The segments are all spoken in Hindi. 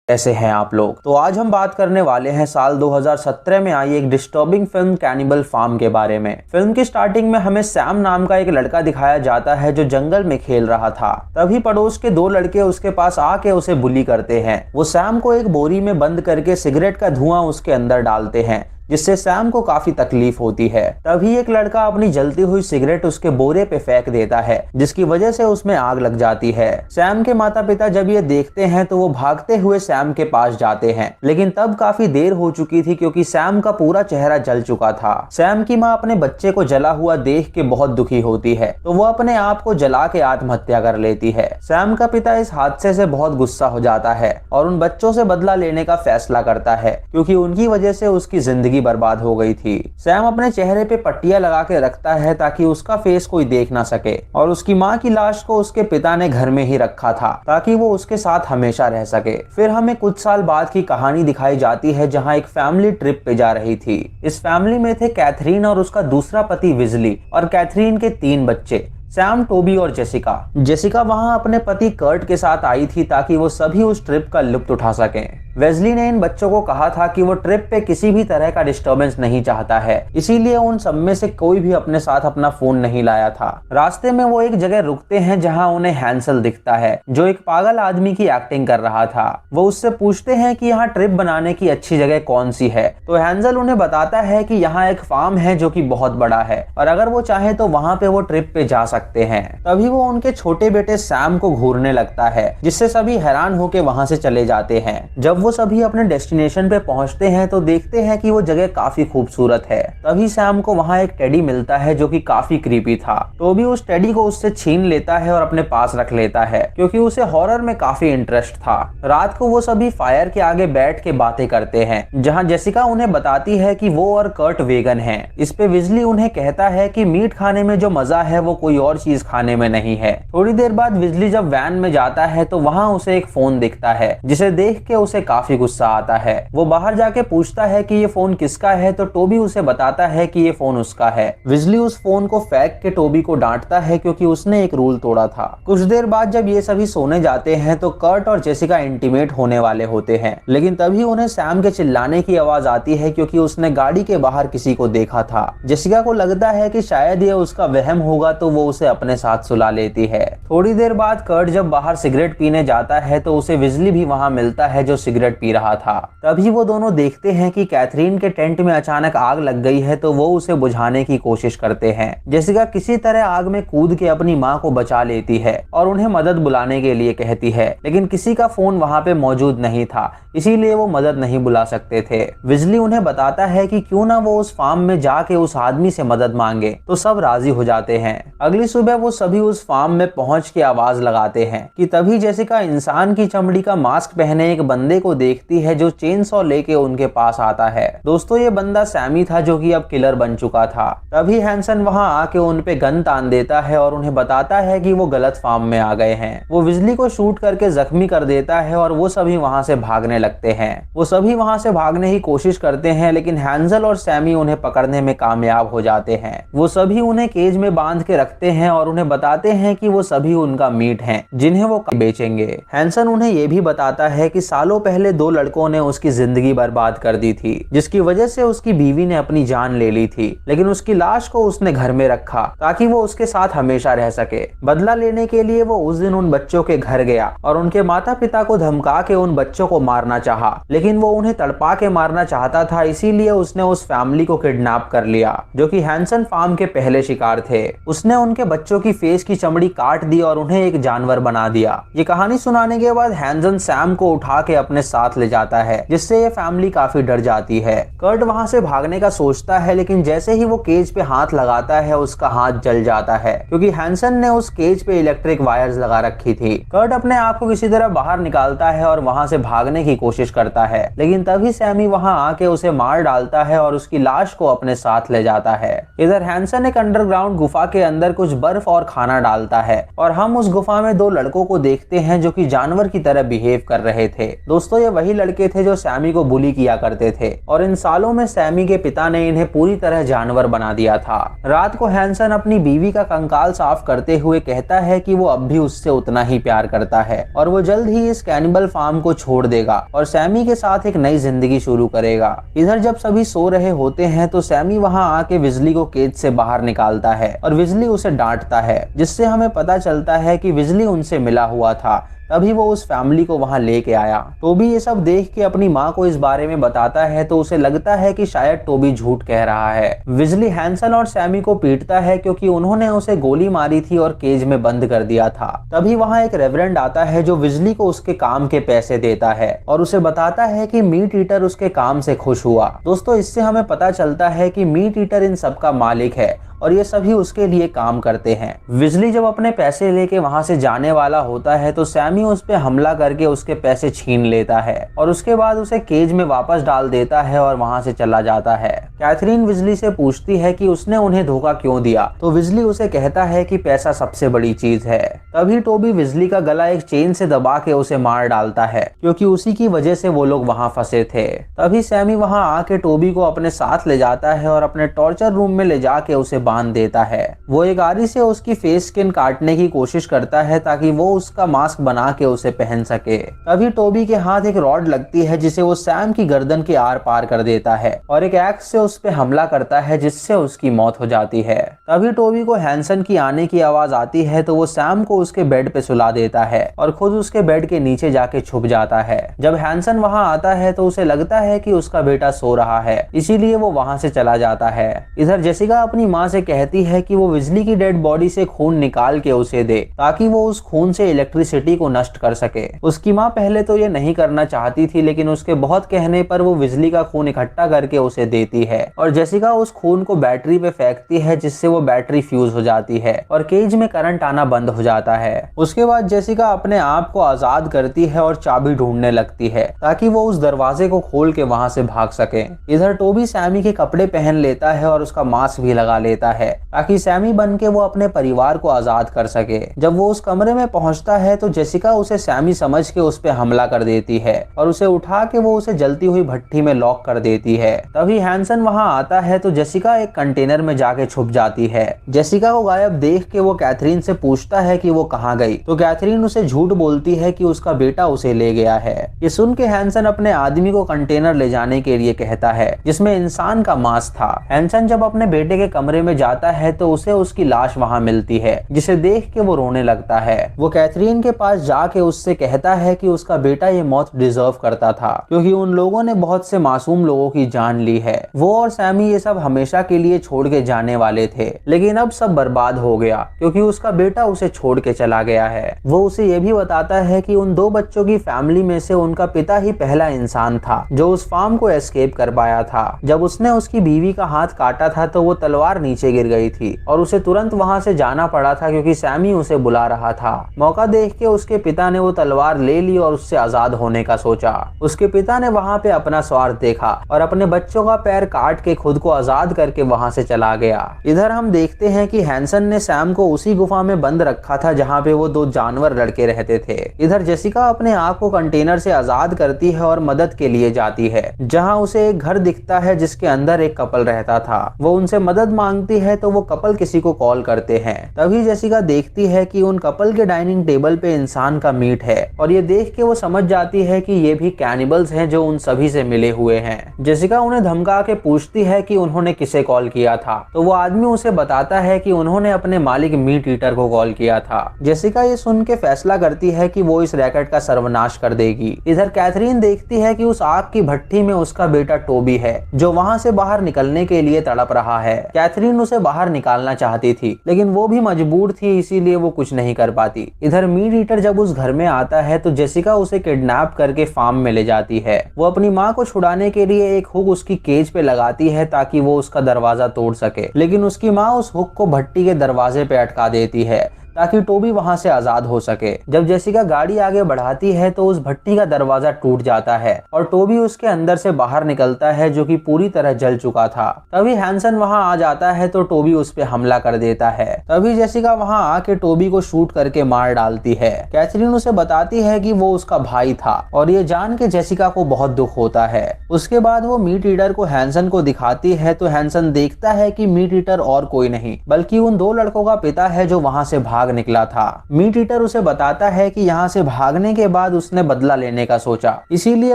कैसे हैं आप लोग। तो आज हम बात करने वाले हैं साल 2017 में आई एक डिस्टर्बिंग फिल्म कैनिबल फार्म के बारे में। फिल्म की स्टार्टिंग में हमें सैम नाम का एक लड़का दिखाया जाता है जो जंगल में खेल रहा था। तभी पड़ोस के दो लड़के उसके पास आके उसे बुली करते हैं। वो सैम को एक बोरी में बंद करके सिगरेट का धुआं उसके अंदर डालते हैं, जिससे सैम को काफी तकलीफ होती है। तभी एक लड़का अपनी जलती हुई सिगरेट उसके बोरे पे फेंक देता है, जिसकी वजह से उसमें आग लग जाती है। सैम के माता पिता जब ये देखते हैं तो वो भागते हुए सैम के पास जाते हैं, लेकिन तब काफी देर हो चुकी थी क्योंकि सैम का पूरा चेहरा जल चुका था। सैम की माँ अपने बच्चे को जला हुआ देख के बहुत दुखी होती है, तो वो अपने आप को जला के आत्महत्या कर लेती है। सैम का पिता इस हादसे से बहुत गुस्सा हो जाता है और उन बच्चों से बदला लेने का फैसला करता है, क्योंकि उनकी वजह से उसकी जिंदगी बर्बाद हो गई थी। सैम अपने चेहरे पे पट्टियां लगा के रखता है ताकि उसका फेस कोई देख ना सके, और उसकी माँ की लाश को उसके पिता ने घर में ही रखा था ताकि वो उसके साथ हमेशा रह सके। फिर हमें कुछ साल बाद की कहानी दिखाई जाती है जहाँ एक फैमिली ट्रिप पे जा रही थी। इस फैमिली में थे कैथरीन और उसका दूसरा पति विजली, और कैथरीन के 3 बच्चे सैम, टोबी और जेसिका। जेसिका वहां अपने पति कर्ट के साथ आई थी ताकि वो सभी उस ट्रिप का लुत्फ उठा सकें। वेस्ली ने इन बच्चों को कहा था कि वो ट्रिप पे किसी भी तरह का डिस्टर्बेंस नहीं चाहता है, इसीलिए उन सब में से कोई भी अपने साथ अपना फोन नहीं लाया था। रास्ते में वो एक जगह रुकते हैं जहां उन्हें हैंसल दिखता है, जो एक पागल आदमी की एक्टिंग कर रहा था। वो उससे पूछते हैं कि यहाँ ट्रिप बनाने की अच्छी जगह कौन सी है, तो हैंसल उन्हें बताता है कि यहाँ एक फार्म है जो कि बहुत बड़ा है, और अगर वो चाहे तो वहाँ पे वो ट्रिप पे जा सकते हैं। तभी वो उनके छोटे बेटे सैम को घूरने लगता है, जिससे सभी हैरान होकर वहां से चले जाते हैं। जब वो सभी अपने डेस्टिनेशन पे पहुंचते हैं तो देखते हैं कि वो जगह काफी खूबसूरत है। तभी सैम को वहां एक टेडी मिलता है जो कि काफी क्रीपी था। तो भी उस टेडी को उससे छीन लेता है और अपने पास रख लेता है, क्योंकि उसे हॉरर में काफी इंटरेस्ट था। रात को वो सभी फायर के आगे बैठ के बातें करते हैं, जहाँ जेसिका उन्हें बताती है कि वो और कर्ट वेगन है। इस पे विजली उन्हें कहता है कि मीट खाने में जो मजा है वो कोई और चीज खाने में नहीं है। थोड़ी देर बाद विजली जब वैन में जाता है तो वहाँ उसे एक फोन दिखता है, जिसे देख के उसे काफी गुस्सा आता है। वो बाहर जाके पूछता है कि ये फोन किसका है, तो टोबी उसे बताता है कि ये फोन उसका है। विजली उस फोन को फेंक के टोबी को डांटता है क्योंकि उसने एक रूल तोड़ा था। कुछ देर बाद जब ये सभी सोने जाते हैं तो कर्ट और जेसिका इंटीमेट होने वाले होते हैं, लेकिन तभी उन्हें सैम के चिल्लाने की आवाज आती है क्योंकि उसने गाड़ी के बाहर किसी को देखा था। जेसिका को लगता है कि शायद ये उसका वहम होगा, तो वो उसे अपने साथ सुला लेती है। थोड़ी देर बाद कर्ट जब बाहर सिगरेट पीने जाता है तो उसे विजली भी वहां मिलता है जो सिगरेट पी रहा था। तभी वो दोनों देखते हैं कि कैथरीन के टेंट में अचानक आग लग गई है, तो वो उसे बुझाने की कोशिश करते हैं। जेसिका किसी तरह आग में कूद के अपनी माँ को बचा लेती है और उन्हें मदद बुलाने के लिए कहती है, लेकिन किसी का फोन वहां पे मौजूद नहीं था, इसीलिए वो मदद नहीं बुला सकते थे। विजली उन्हें बताता है कि क्यों ना वो उस फार्म में जाके उस आदमी से मदद मांगे, तो सब राजी हो जाते हैं। अगली सुबह वो सभी उस फार्म में पहुंच के आवाज लगाते हैं कि तभी जेसिका इंसान की चमड़ी का मास्क पहने एक बंदे को देखती है जो चेन सॉ लेके उनके पास आता है। दोस्तों, ये बंदा सैमी था जो कि अब किलर बन चुका था। तभी हैंसन वहां आके उन पे गन तान देता है और उन्हें बताता है कि वो गलत फार्म में आ गए हैं। वो विजली को शूट करके जख्मी कर देता है और वो सभी वहां से भागने लगते हैं। वो सभी वहां से भागने की कोशिश करते हैं, लेकिन हैंसल और सैमी उन्हें पकड़ने में कामयाब हो जाते हैं। वो सभी उन्हें केज में बांध के रखते हैं और उन्हें बताते हैं कि वो सभी उनका मीट हैं, जिन्हें वो बेचेंगे। हैंसन उन्हें ये भी बताता है कि सालों पहले 2 लड़कों ने उसकी जिंदगी बर्बाद कर दी थी, जिसकी वजह से उसकी बीवी ने अपनी जान ले ली थी, लेकिन उसकी लाश को उसने घर में रखा ताकि वो उसके साथ हमेशा रह सके। बदला लेने के लिए वो उस दिन उन बच्चों के घर गया और उनके माता पिता को धमका के उन बच्चों को मारना चाहा, लेकिन वो उन्हें तड़पा के मारना चाहता था, इसीलिए उसने उस फैमिली को किडनैप कर लिया जो कि हैंसन फार्म के पहले शिकार थे। उसने उनके बच्चों की फेस की चमड़ी काट दी और उन्हें एक जानवर बना दिया। ये कहानी सुनाने के बाद हैंसन सैम को उठा के अपने साथ ले जाता है, जिससे ये फैमिली काफी डर जाती है। कर्ट वहां से भागने का सोचता है, लेकिन जैसे ही वो केज पे हाथ लगाता है उसका हाथ जल जाता है, क्योंकि हैंसन ने उस केज पे इलेक्ट्रिक वायर्स लगा रखी थी। कर्ट अपने आप को किसी तरह बाहर निकालता है और वहां से भागने की कोशिश करता है, लेकिन तभी सैमी वहां आके उसे मार डालता है और उसकी लाश को अपने साथ ले जाता है। इधर हैंसन एक अंडरग्राउंड गुफा के अंदर कुछ बर्फ और खाना डालता है और हम उस गुफा में दो लड़कों को देखते हैं जो कि जानवर की तरह बिहेव कर रहे थे। दोस्तों, ये वही लड़के थे जो सैमी को बुली किया करते थे और इन सालों में सैमी के पिता ने इन्हें पूरी तरह जानवर बना दिया था। रात को हैंसन अपनी बीवी का कंकाल साफ करते हुए कहता है कि वो अब भी उससे उतना ही प्यार करता है और वो जल्द ही इस कैनिबल फार्म को छोड़ देगा और सैमी के साथ एक नई जिंदगी शुरू करेगा। इधर जब सभी सो रहे होते हैं तो सैमी वहां आके विजली को केज से बाहर निकालता है और विजली उसे डांटता है, जिससे हमें पता चलता है कि विजली उनसे मिला हुआ था, तभी वो उस फैमिली को वहां लेके आया। टोबी ये सब देख के अपनी माँ को इस बारे में बताता है तो उसे लगता है कि शायद टोबी झूठ कह रहा है। विजली हैंसन और सैमी को पीटता है क्योंकि उन्होंने उसे गोली मारी थी और केज में बंद कर दिया था। तभी वहां एक रेवरेंड आता है जो विजली को उसके काम के पैसे देता है और उसे बताता है कि मीट ईटर उसके काम से खुश हुआ। दोस्तों, इससे हमें पता चलता है कि मीट ईटर इन सब का मालिक है और ये सभी उसके लिए काम करते हैं। विजली जब अपने पैसे लेके वहां से जाने वाला होता है तो सैमी उस पे हमला करके उसके पैसे छीन लेता है और उसके बाद उसे केज में वापस डाल देता है और वहां से चला जाता है। कैथरीन विजली से पूछती है कि उसने उन्हें धोखा क्यों दिया, तो विजली उसे कहता है कि पैसा सबसे बड़ी चीज है। तभी टोबी विजली का गला एक चेन से दबा के उसे मार डालता है क्योंकि उसी की वजह से वो लोग वहां फंसे थे। तभी सैमी वहां आके टोबी को अपने साथ ले जाता है और अपने टॉर्चर रूम में ले जाके उसे बांध देता है। वो एक आरी से उसकी फेस स्किन काटने की कोशिश करता है ताकि वो उसका मास्क बना के उसे पहन सके। तभी टोबी के हाथ एक रॉड लगती है जिसे वो सैम की गर्दन के आर पार कर देता है और एक एक्स से उस पे हमला करता है जिससे उसकी मौत हो जाती है। तभी टोबी को हैंसन की आने की आवाज आती है तो वो सैम को उसके बेड पे सुला देता है और खुद उसके बेड के नीचे जाके छुप जाता है। जब हैंसन वहां आता है तो उसे लगता है कि उसका बेटा सो रहा है, इसीलिए वो वहां से चला जाता है। इधर जेसिका अपनी माँ से कहती है कि वो विजली की डेड बॉडी से खून निकाल के उसे दे ताकि वो उस खून से इलेक्ट्रिसिटी को नष्ट कर सके। उसकी माँ पहले तो ये नहीं करना चाहती थी, लेकिन उसके बहुत कहने पर वो विजली का खून इकट्ठा करके उसे देती है और जेसिका उस खून को बैटरी पे फेंकती है जिससे वो बैटरी फ्यूज हो जाती है और केज में करंट आना बंद हो जाता है। उसके बाद जेसिका अपने आप को आजाद करती है और चाबी ढूंढने लगती है ताकि वो उस दरवाजे को खोल के वहां से भाग सके। इधर टोबी सैमी के कपड़े पहन लेता है और उसका मास्क भी लगा लेता है ताकि सैमी बन के वो अपने परिवार को आजाद कर सके। जब वो उस कमरे में पहुंचता है तो जेसिका उसे सैमी समझ के उस पे हमला कर देती है और उसे उठा के वो उसे जलती हुई भट्टी में लॉक कर देती है। तभी हैंसन वहां आता है तो जेसिका एक कंटेनर में जाके छुप जाती है। जेसिका को गायब देख के वो कैथरीन से पूछता है कि वो कहाँ गई, तो कैथरीन उसे झूठ बोलती है कि उसका बेटा उसे ले गया है। ये सुन के हैंसन अपने आदमी को कंटेनर ले जाने के लिए कहता है जिसमें इंसान का मांस था। हैंसन जब अपने बेटे के कमरे में जाता है तो उसे उसकी लाश वहां मिलती है जिसे देख के वो रोने लगता है। वो कैथरीन के पास जाके उससे कहता है कि उसका बेटा ये मौत डिजर्व करता था क्योंकि उन लोगों ने बहुत से मासूम लोगों की जान ली है। वो और सैमी ये सब हमेशा के लिए छोड़ के जाने वाले थे, लेकिन अब सब बर्बाद हो गया क्योंकि उसका बेटा उसे छोड़ के चला गया है। वो उसे ये भी बताता है कि उन दो बच्चों की फैमिली में से उनका पिता ही पहला इंसान था जो उस फार्म को एस्केप कर पाया था। जब उसने उसकी बीवी का हाथ काटा था तो वो तलवार नीचे गिर गई थी और उसे तुरंत वहां से जाना पड़ा था क्योंकि सैमी उसे बुला रहा था। मौका देख के उसके पिता ने वो तलवार ले ली और उससे आजाद होने का सोचा। उसके पिता ने वहां पे अपना स्वार्थ देखा और अपने बच्चों का पैर काट के खुद को आजाद करके वहां से चला गया। इधर हम देखते हैं कि हैंसन ने सैम को उसी गुफा में बंद रखा था जहाँ पे वो दो जानवर लड़के रहते थे। इधर जेसिका अपने आप को कंटेनर से आजाद करती है और मदद के लिए जाती है जहाँ उसे एक घर दिखता है जिसके अंदर एक कपल रहता था। वो उनसे मदद मांगती है तो वो कपल किसी को कॉल करते हैं। तभी जेसिका देखती है कि उन कपल के डाइनिंग टेबल पे इंसान का मीट है और ये देख के वो समझ जाती है कि ये भी कैनिबल्स हैं जो उन सभी से मिले हुए हैं। जेसिका उन्हें धमका के पूछती है कि उन्होंने किसे कॉल किया था, तो वो आदमी उसे बताता है कि उन्होंने अपने मालिक मीट ईटर को कॉल किया था। जेसिका ये सुन के फैसला करती है कि वो इस रैकेट का सर्वनाश कर देगी। इधर कैथरीन देखती है कि उस आग की भट्टी में उसका बेटा टोबी है जो वहां से बाहर निकलने के लिए तड़प रहा है। कैथरीन उसे बाहर निकालना चाहती थी लेकिन वो भी मजबूर थी, इसीलिए वो कुछ नहीं कर पाती। इधर मीट ईटर जब उस घर में आता है तो जेसिका उसे किडनैप करके फार्म में ले जाती है। वो अपनी माँ को छुड़ाने के लिए एक हुक उसकी केज पे लगाती है ताकि वो उसका दरवाजा तोड़ सके, लेकिन उसकी माँ उस हुक को भट्टी के दरवाजे पे अटका देती है ताकि टोबी वहां से आजाद हो सके। जब जेसिका गाड़ी आगे बढ़ाती है तो उस भट्टी का दरवाजा टूट जाता है और टोबी उसके अंदर से बाहर निकलता है, जो कि पूरी तरह जल चुका था। तभी हैंसन वहां आ जाता है तो टोबी उस पे हमला कर देता है। तभी जेसिका वहां आके टोबी को शूट करके मार डालती है। कैथरीन उसे बताती है कि वो उसका भाई था और ये जान के जेसिका को बहुत दुख होता है। उसके बाद वो मीट ईटर को हैंसन को दिखाती है तो हैंसन देखता है कि मीट ईटर और कोई नहीं बल्कि उन दो लड़कों का पिता है जो वहां से भाग निकला था। मीट ईटर उसे बताता है कि यहाँ से भागने के बाद उसने बदला लेने का सोचा, इसीलिए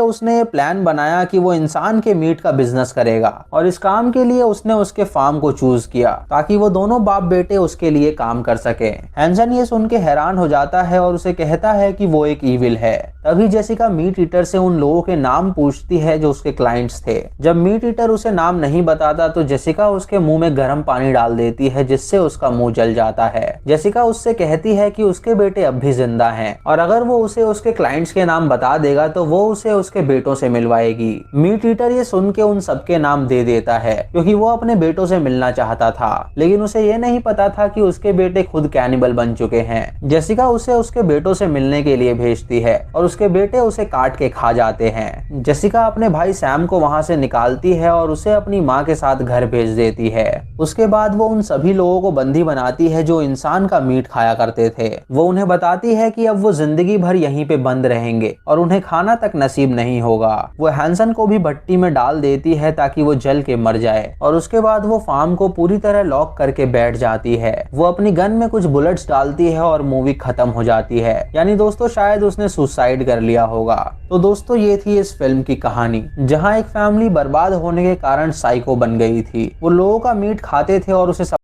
उसने ये प्लान बनाया कि वो इंसान के मीट का बिजनेस करेगा और इस काम के लिए उसने उसके फार्म को चूज किया ताकि वो दोनों बाप बेटे उसके लिए काम कर सके। हैंसन ये सुन के हैरान हो जाता है और उसे कहता है कि वो एक ईविल है। तभी जेसिका मीट ईटर से उन लोगों के नाम पूछती है जो उसके क्लाइंट्स थे। जब मीट ईटर उसे नाम नहीं बताता तो जेसिका उसके मुंह में गर्म पानी डाल देती है जिससे उसका मुंह जल जाता है। जेसिका उससे कहती है कि उसके बेटे अब भी जिंदा हैं और अगर वो उसे उसके क्लाइंट्स के नाम बता देगा तो वो उसे उसके बेटों से मिलवाएगी। मीट ईटर ये सुन के उन सबके नाम दे देता है क्योंकि वो अपने बेटों से मिलना चाहता था, लेकिन उसे ये नहीं पता था कि उसके बेटे खुद कैनिबल बन चुके हैं। जेसिका उसे उसके बेटों से मिलने के लिए भेजती है और उसके बेटे उसे काट के खा जाते हैं। जेसिका अपने भाई सैम को वहां से निकालती है और उसे अपनी माँ के साथ घर भेज देती है। उसके बाद वो उन सभी लोगों को बंदी बनाती है जो इंसान का मीट खाया करते थे। वो उन्हें बताती है कि अब वो जिंदगी भर यहीं पे बंद रहेंगे और उन्हें खाना तक नसीब नहीं होगा। वो हैंसन को भी भट्टी में डाल देती है ताकि वो जल के मर जाए और उसके बाद वो फार्म को पूरी तरह लॉक करके बैठ जाती है। वो अपनी गन में कुछ बुलेट्स डालती है और मूवी खत्म हो जाती है। यानी दोस्तों शायद उसने सुसाइड कर लिया होगा। तो दोस्तों ये थी इस फिल्म की कहानी, जहां एक फैमिली बर्बाद होने के कारण साइको बन गई थी। वो लोगों का मीट खाते थे और उसे